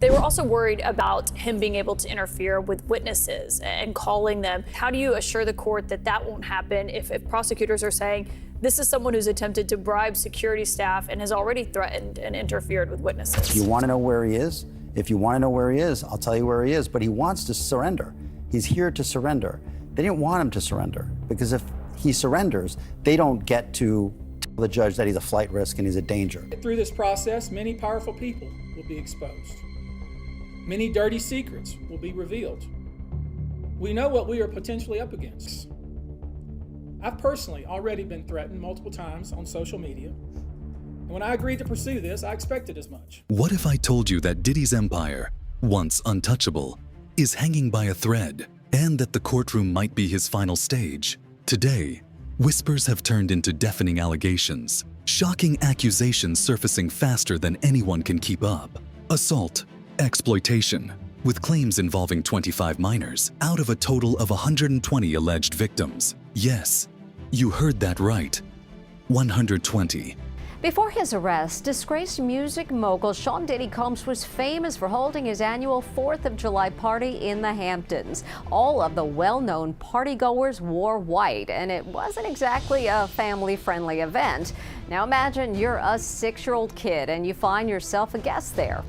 They were also worried about him being able to interfere with witnesses and calling them. How do you assure the court that that won't happen if prosecutors are saying this is someone who's attempted to bribe security staff and has already threatened and interfered with witnesses? You want to know where he is? If you want to know where he is, I'll tell you where he is, but he wants to surrender. He's here to surrender. They didn't want him to surrender because if he surrenders, they don't get to tell the judge that he's a flight risk and he's a danger. Through this process, many powerful people will be exposed. Many dirty secrets will be revealed. We know what we are potentially up against. I've personally already been threatened multiple times on social media. And when I agreed to pursue this, I expected as much. What if I told you that Diddy's empire, once untouchable, is hanging by a thread, and that the courtroom might be his final stage? Today, whispers have turned into deafening allegations, shocking accusations surfacing faster than anyone can keep up. Assault, exploitation, with claims involving 25 minors out of a total of 120 alleged victims. Yes, you heard that right. 120. Before his arrest, disgraced music mogul Sean Diddy Combs was famous for holding his annual 4th of July party in the Hamptons. All of the well-known partygoers wore white, and it wasn't exactly a family-friendly event. Now imagine you're a 6-year-old kid and you find yourself a guest there.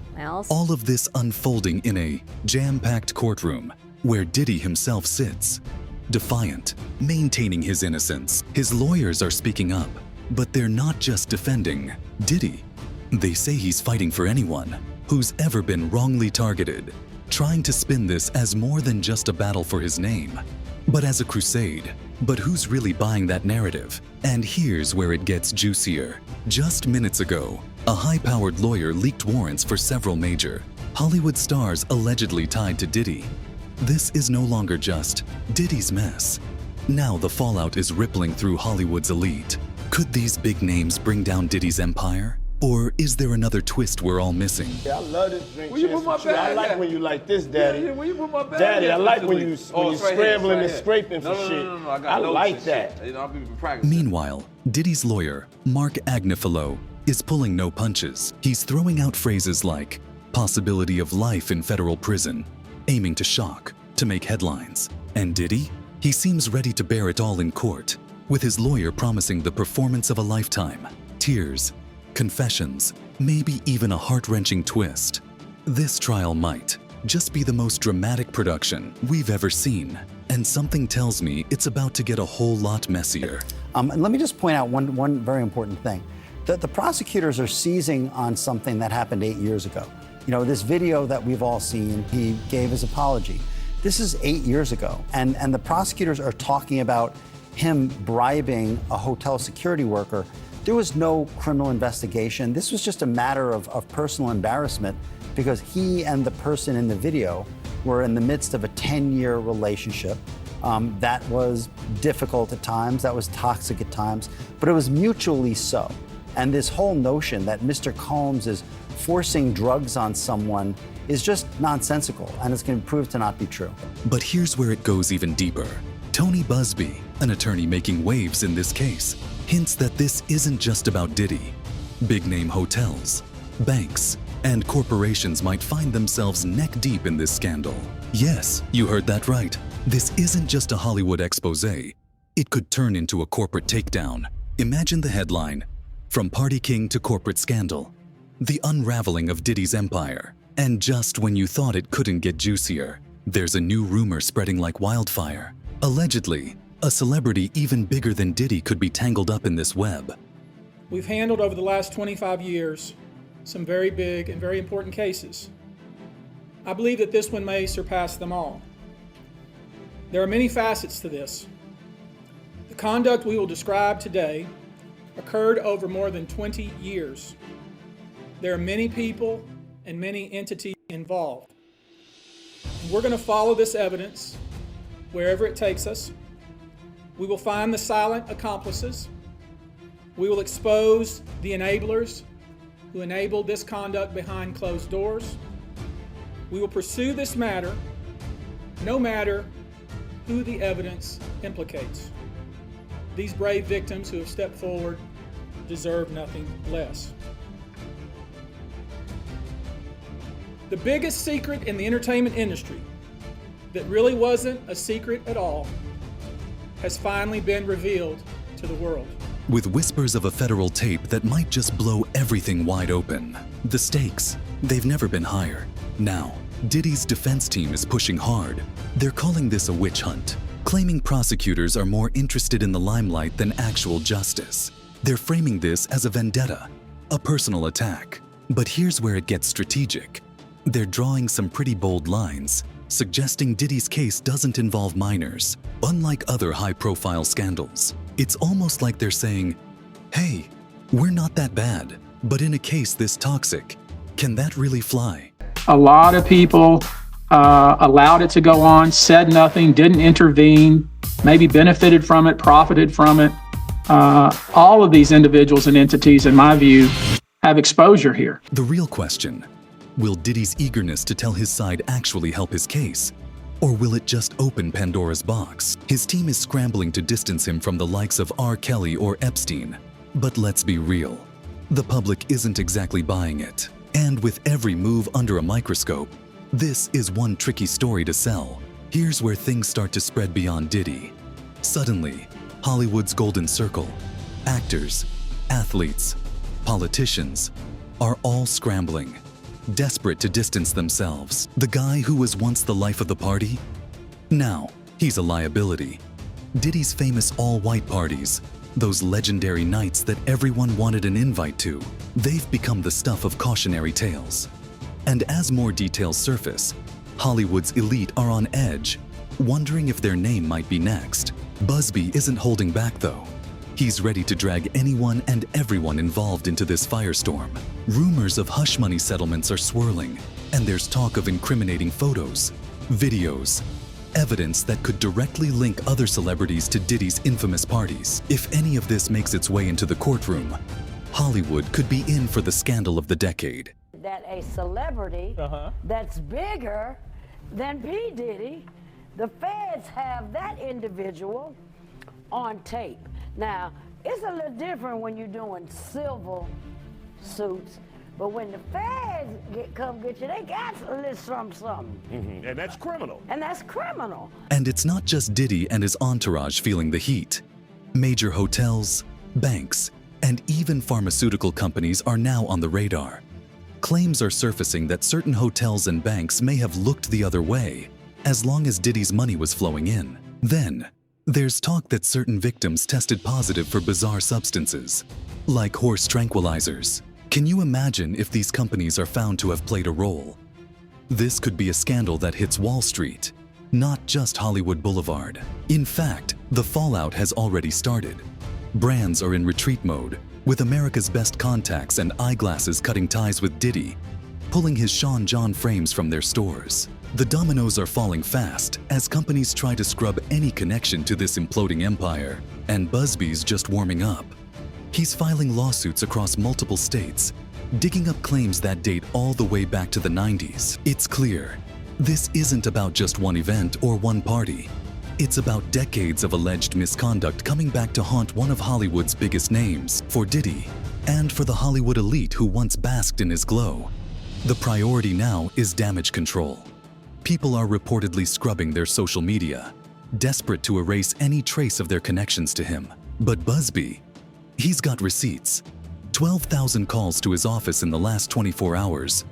All of this unfolding in a jam-packed courtroom where Diddy himself sits. Defiant, maintaining his innocence. His lawyers are speaking up. But they're not just defending Diddy. They say he's fighting for anyone who's ever been wrongly targeted, trying to spin this as more than just a battle for his name, but as a crusade. But who's really buying that narrative? And here's where it gets juicier. Just minutes ago, a high-powered lawyer leaked warrants for several major Hollywood stars allegedly tied to Diddy. This is no longer just Diddy's mess. Now the fallout is rippling through Hollywood's elite. Could these big names bring down Diddy's empire? Or is there another twist we're all missing? Yeah, I love this drink. Will you put my bag I like when you like this, Daddy. Yeah, will you put my bag Daddy, I like when you you scrambling and scraping for shit. No, I like that. I'll be practicing. Meanwhile, Diddy's lawyer, Mark Agnifilo, is pulling no punches. He's throwing out phrases like possibility of life in federal prison, aiming to shock, to make headlines. And Diddy? He seems ready to bear it all in court, with his lawyer promising the performance of a lifetime, tears, confessions, maybe even a heart-wrenching twist. This trial might just be the most dramatic production we've ever seen, and something tells me it's about to get a whole lot messier. And let me just point out one very important thing. The prosecutors are seizing on something that happened 8 years ago. You know, this video that we've all seen, he gave his apology. This is 8 years ago, and the prosecutors are talking about him bribing a hotel security worker. There was no criminal investigation. This was just a matter of personal embarrassment because he and the person in the video were in the midst of a 10-year relationship. That was difficult at times, that was toxic at times, but it was mutually so. And this whole notion that Mr. Combs is forcing drugs on someone is just nonsensical, and it's going to prove to not be true. But here's where it goes even deeper. Tony Buzbee, an attorney making waves in this case, hints that this isn't just about Diddy. Big-name hotels, banks, and corporations might find themselves neck-deep in this scandal. Yes, you heard that right. This isn't just a Hollywood expose. It could turn into a corporate takedown. Imagine the headline, From Party King to Corporate Scandal, the unraveling of Diddy's empire. And just when you thought it couldn't get juicier, there's a new rumor spreading like wildfire. Allegedly, a celebrity even bigger than Diddy could be tangled up in this web. We've handled over the last 25 years some very big and very important cases. I believe that this one may surpass them all. There are many facets to this. The conduct we will describe today occurred over more than 20 years. There are many people and many entities involved. And we're going to follow this evidence wherever it takes us. We will find the silent accomplices. We will expose the enablers who enabled this conduct behind closed doors. We will pursue this matter no matter who the evidence implicates. These brave victims who have stepped forward deserve nothing less. The biggest secret in the entertainment industry that really wasn't a secret at all has finally been revealed to the world. With whispers of a federal tape that might just blow everything wide open. The stakes, they've never been higher. Now, Diddy's defense team is pushing hard. They're calling this a witch hunt, claiming prosecutors are more interested in the limelight than actual justice. They're framing this as a vendetta, a personal attack. But here's where it gets strategic. They're drawing some pretty bold lines, suggesting Diddy's case doesn't involve minors, unlike other high-profile scandals. It's almost like they're saying, hey, we're not that bad, but in a case this toxic, can that really fly? A lot of people allowed it to go on, said nothing, didn't intervene, maybe benefited from it, profited from it. All of these individuals and entities, in my view, have exposure here. The real question, will Diddy's eagerness to tell his side actually help his case? Or will it just open Pandora's box? His team is scrambling to distance him from the likes of R. Kelly or Epstein. But let's be real, the public isn't exactly buying it. And with every move under a microscope, this is one tricky story to sell. Here's where things start to spread beyond Diddy. Suddenly, Hollywood's golden circle, actors, athletes, politicians, are all scrambling, desperate to distance themselves. The guy who was once the life of the party, now he's a liability. Diddy's famous all-white parties, those legendary nights that everyone wanted an invite to, they've become the stuff of cautionary tales. And as more details surface, Hollywood's elite are on edge, wondering if their name might be next. Buzbee isn't holding back though. He's ready to drag anyone and everyone involved into this firestorm. Rumors of hush money settlements are swirling, and there's talk of incriminating photos, videos, evidence that could directly link other celebrities to Diddy's infamous parties. If any of this makes its way into the courtroom, Hollywood could be in for the scandal of the decade. That a celebrity that's bigger than P. Diddy, the feds have that individual on tape. Now, it's a little different when you're doing civil suits, but when the feds come get you, they got a little something. And that's criminal. And that's criminal. And it's not just Diddy and his entourage feeling the heat. Major hotels, banks, and even pharmaceutical companies are now on the radar. Claims are surfacing that certain hotels and banks may have looked the other way, as long as Diddy's money was flowing in. Then, there's talk that certain victims tested positive for bizarre substances, like horse tranquilizers. Can you imagine if these companies are found to have played a role? This could be a scandal that hits Wall Street, not just Hollywood Boulevard. In fact, the fallout has already started. Brands are in retreat mode, with America's best contacts and eyeglasses cutting ties with Diddy, pulling his Sean John frames from their stores. The dominoes are falling fast as companies try to scrub any connection to this imploding empire, and Buzbee's just warming up. He's filing lawsuits across multiple states, digging up claims that date all the way back to the 90s. It's clear, this isn't about just one event or one party. It's about decades of alleged misconduct coming back to haunt one of Hollywood's biggest names. For Diddy, and for the Hollywood elite who once basked in his glow, the priority now is damage control. People are reportedly scrubbing their social media, desperate to erase any trace of their connections to him. But Buzbee, he's got receipts. 12,000 calls to his office in the last 24 hours,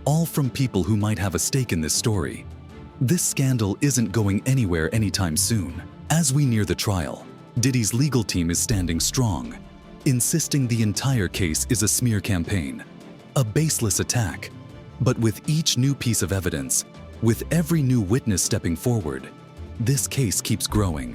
all from people who might have a stake in this story. This scandal isn't going anywhere anytime soon. As we near the trial, Diddy's legal team is standing strong, insisting the entire case is a smear campaign, a baseless attack. But with each new piece of evidence, with every new witness stepping forward, this case keeps growing.